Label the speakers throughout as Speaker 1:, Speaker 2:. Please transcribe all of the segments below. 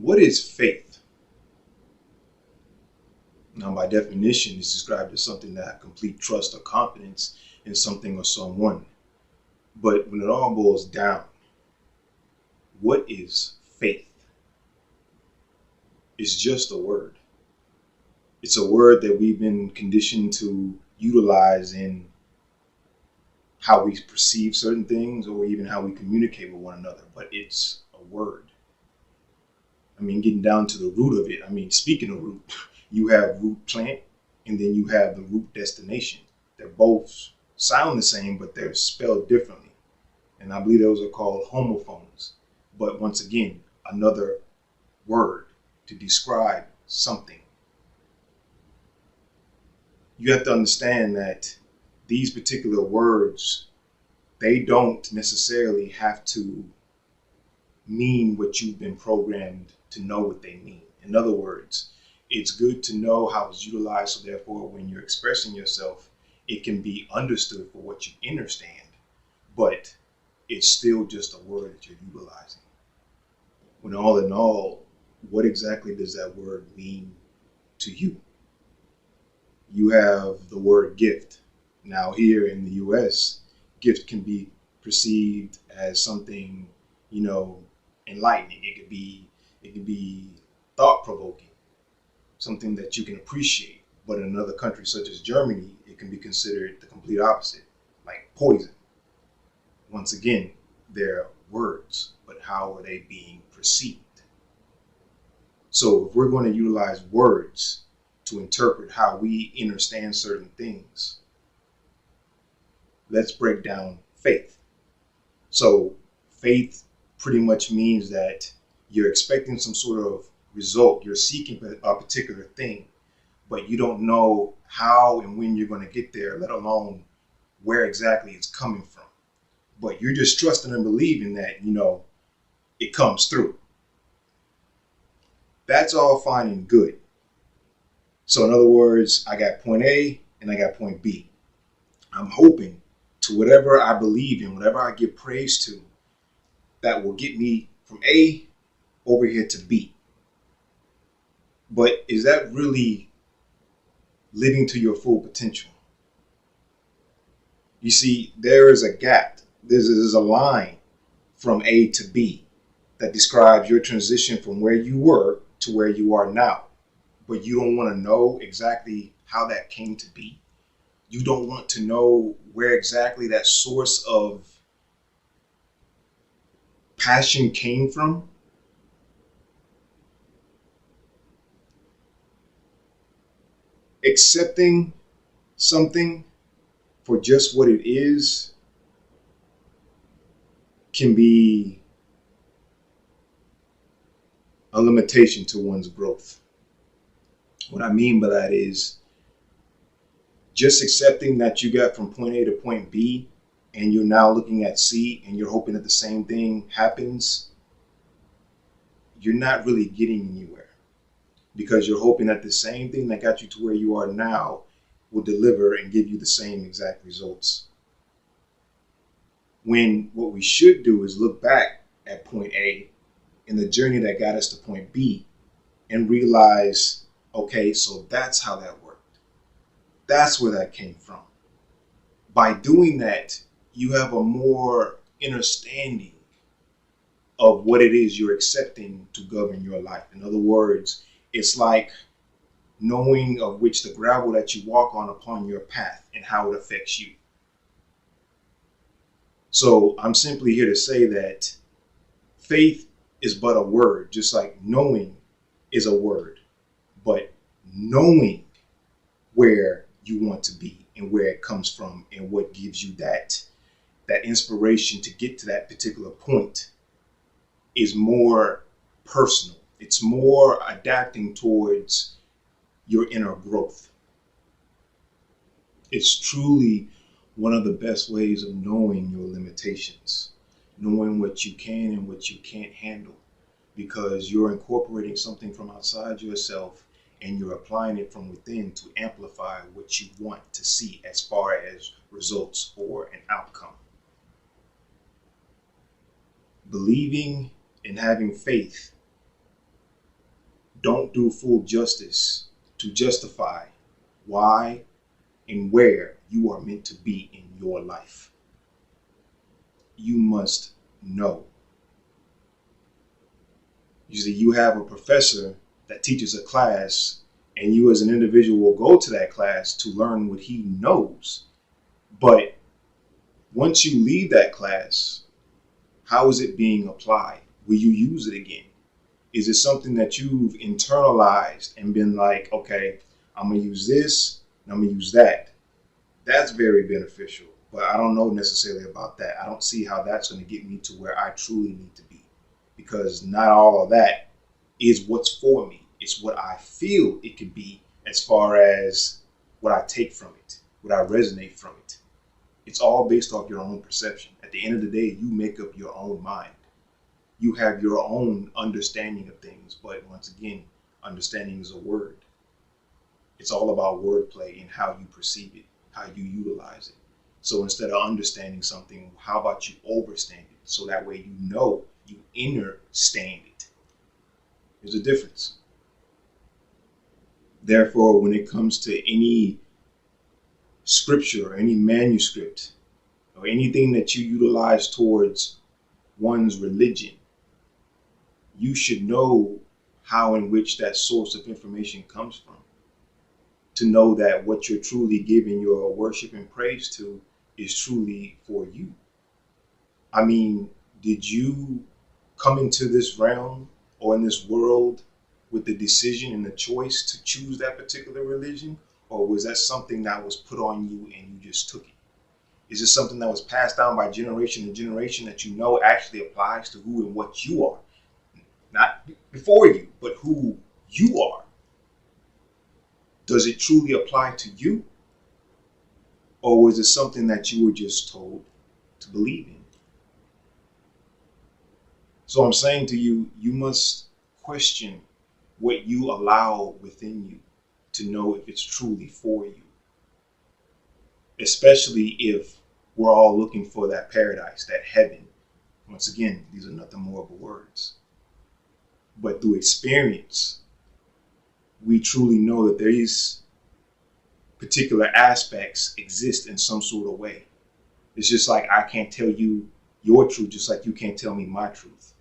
Speaker 1: What is faith? Now, by definition, it's described as something that has complete trust or confidence in something or someone. But when it all boils down, what is faith? It's just a word. It's a word that we've been conditioned to utilize in how we perceive certain things or even how we communicate with one another. But it's a word. I mean, getting down to the root of it. I mean, speaking of root, you have root plant and then you have the root destination. They're both sound the same, but they're spelled differently. And I believe those are called homophones. But once again, another word to describe something. You have to understand that these particular words, they don't necessarily have to mean what you've been programmed to know what they mean. In other words, it's good to know how it's utilized, so therefore when you're expressing yourself, it can be understood for what you understand, but it's still just a word that you're utilizing. When all in all, what exactly does that word mean to you? You have the word gift. Now here in the US, gift can be perceived as something, enlightening. It could be thought-provoking, something that you can appreciate. But in another country such as Germany, it can be considered the complete opposite, like poison. Once again, they're words, but how are they being perceived? So if we're going to utilize words to interpret how we understand certain things, let's break down faith. So faith pretty much means that you're expecting some sort of result. You're seeking a particular thing, but you don't know how and when you're going to get there, let alone where exactly it's coming from. But you're just trusting and believing that, it comes through. That's all fine and good. So in other words, I got point A and I got point B. I'm hoping to whatever I believe in, whatever I give praise to, that will get me from A over here to B. But is that really living to your full potential? You see, there is a gap. There's a line from A to B that describes your transition from where you were to where you are now. But you don't want to know exactly how that came to be. You don't want to know where exactly that source of passion came from. Accepting something for just what it is can be a limitation to one's growth. What I mean by that is just accepting that you got from point A to point B and you're now looking at C and you're hoping that the same thing happens. You're not really getting anywhere because you're hoping that the same thing that got you to where you are now will deliver and give you the same exact results. When what we should do is look back at point A and the journey that got us to point B and realize, okay, so that's how that worked. That's where that came from. By doing that, you have a more understanding of what it is you're accepting to govern your life. In other words, it's like knowing of which the gravel that you walk on upon your path and how it affects you. So I'm simply here to say that faith is but a word, just like knowing is a word. But knowing where you want to be and where it comes from and what gives you that inspiration to get to that particular point is more personal. It's more adapting towards your inner growth. It's truly one of the best ways of knowing your limitations, knowing what you can and what you can't handle, because you're incorporating something from outside yourself and you're applying it from within to amplify what you want to see as far as results or an outcome. Believing and having faith don't do full justice to justify why and where you are meant to be in your life. You must know. Usually you have a professor that teaches a class, and you as an individual will go to that class to learn what he knows. But once you leave that class, how is it being applied? Will you use it again? Is it something that you've internalized and been like, okay, I'm going to use this and I'm going to use that? That's very beneficial, but I don't know necessarily about that. I don't see how that's going to get me to where I truly need to be, because not all of that is what's for me. It's what I feel it could be as far as what I take from it, what I resonate from it. It's all based off your own perception. At the end of the day, you make up your own mind. You have your own understanding of things, but once again, understanding is a word. It's all about wordplay and how you perceive it, how you utilize it. So instead of understanding something, how about you overstand it? So that way you know, you understand it. There's a difference. Therefore, when it comes to any scripture or any manuscript or anything that you utilize towards one's religion, you should know how in which that source of information comes from, to know that what you're truly giving your worship and praise to is truly for you. I mean, did you come into this realm or in this world with the decision and the choice to choose that particular religion? Or was that something that was put on you and you just took it? Is it something that was passed down by generation to generation that you know actually applies to who and what you are? Not before you, but who you are. Does it truly apply to you? Or was it something that you were just told to believe in? So I'm saying to you, you must question what you allow within you to know if it's truly for you. Especially if we're all looking for that paradise, that heaven. Once again, these are nothing more but words. But through experience, we truly know that these particular aspects exist in some sort of way. It's just like I can't tell you your truth, just like you can't tell me my truth.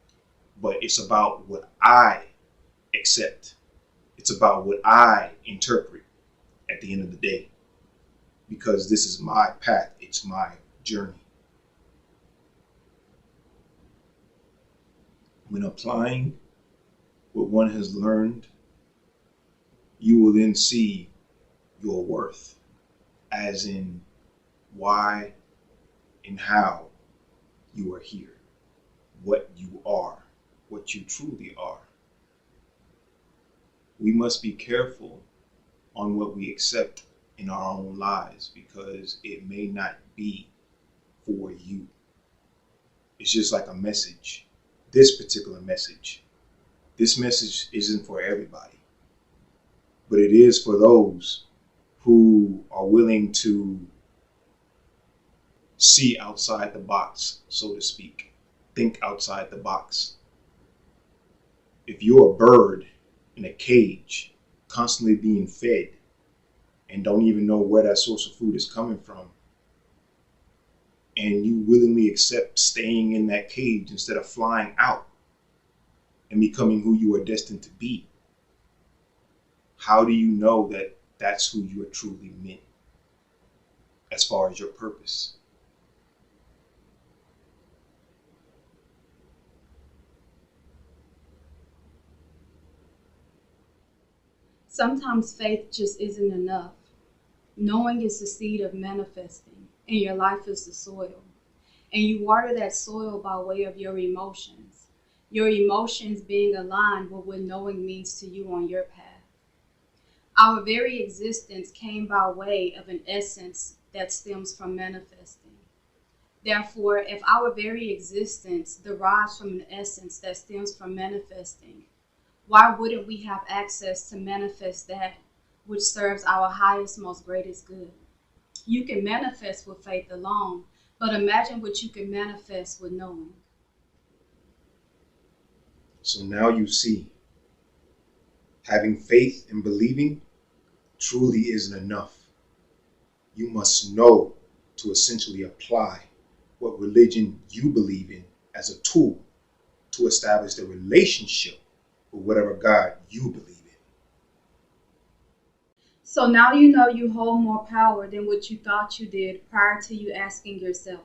Speaker 1: But it's about what I accept. It's about what I interpret at the end of the day. Because this is my path, it's my journey. When applying what one has learned, you will then see your worth, as in why and how you are here, what you are, what you truly are. We must be careful on what we accept in our own lives, because it may not be for you. It's just like a message. This particular message, this message isn't for everybody, but it is for those who are willing to see outside the box, so to speak. Think outside the box. If you're a bird in a cage, constantly being fed, and don't even know where that source of food is coming from, and you willingly accept staying in that cage instead of flying out and becoming who you are destined to be, how do you know that that's who you are truly meant as far as your purpose?
Speaker 2: Sometimes faith just isn't enough. Knowing is the seed of manifesting, and your life is the soil. And you water that soil by way of your emotions being aligned with what knowing means to you on your path. Our very existence came by way of an essence that stems from manifesting. Therefore, if our very existence derives from an essence that stems from manifesting, why wouldn't we have access to manifest that which serves our highest, most greatest good? You can manifest with faith alone, but imagine what you can manifest with knowing.
Speaker 1: So now you see Having faith and believing truly isn't enough. You must know to essentially apply what religion you believe in as a tool to establish the relationship with whatever God you believe in.
Speaker 2: So now you know you hold more power than what you thought you did prior to you asking yourself,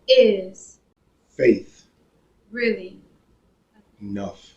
Speaker 2: is
Speaker 1: Faith
Speaker 2: really
Speaker 1: enough.